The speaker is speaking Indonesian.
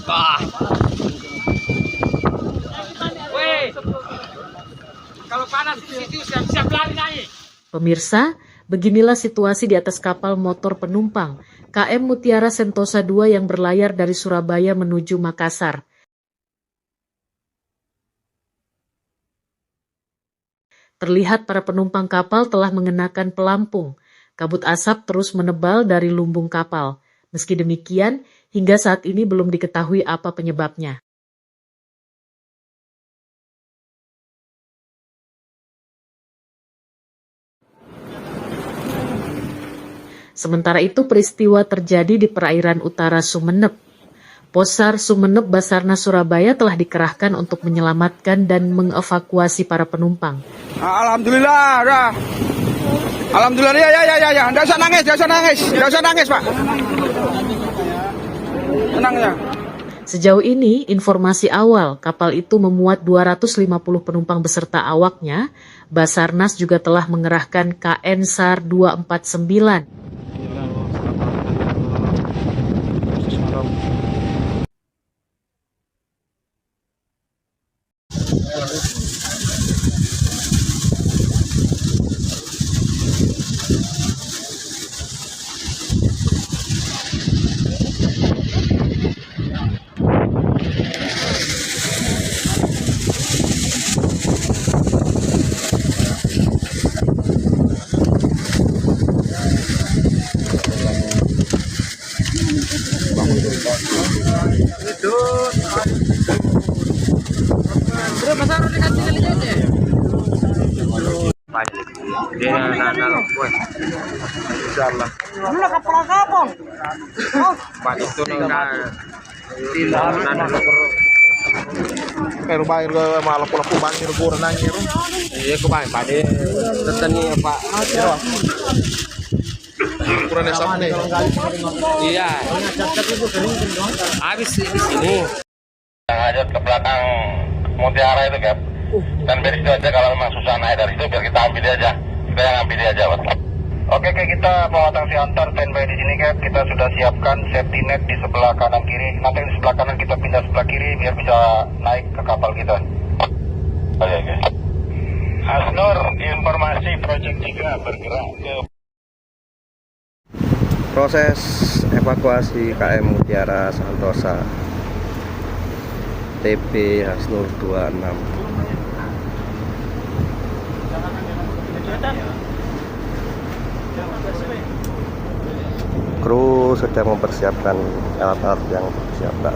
Ah. Weh. Kalau panas di situ siap-siap lari naik. Pemirsa, beginilah situasi di atas kapal motor penumpang KM Mutiara Sentosa II yang berlayar dari Surabaya menuju Makassar. Terlihat para penumpang kapal telah mengenakan pelampung. Kabut asap terus menebal dari lumbung kapal. Meski demikian, hingga saat ini belum diketahui apa penyebabnya. Sementara itu peristiwa terjadi di perairan utara Sumeneb. Posar Sumeneb Basarnas Surabaya telah dikerahkan untuk menyelamatkan dan mengevakuasi para penumpang. Alhamdulillah, dah. Alhamdulillah, ya. Nggak usah nangis, Pak. Tenang ya. Sejauh ini, informasi awal, kapal itu memuat 250 penumpang beserta awaknya. Basarnas juga telah mengerahkan KN SAR 249. Insyaallah. Mana kapal? Pak itu kayak rumah air malah pulang banjir kurang nanya ru. Iya kebanyakan Pak de tetani Pak. Kurang esap nih. Iya. Habis di sini. Yang ada ke belakang Mutiara itu, Cap. Dan biar itu aja, kalau memang susah naik dari itu biar kita ambil aja. Kita yang ambil aja, Pak. Oke, kita Pawatang Siantar standby di sini, Cap. Kita sudah siapkan safety net di sebelah kanan kiri. Nanti di sebelah kanan kita pindah sebelah kiri biar bisa naik ke kapal kita. Oke. Asnur, informasi Project 3 bergerak ke Proses evakuasi KM Mutiara Sentosa TP Hasnur 26. Kru sedang mempersiapkan alat-alat yang disiapkan.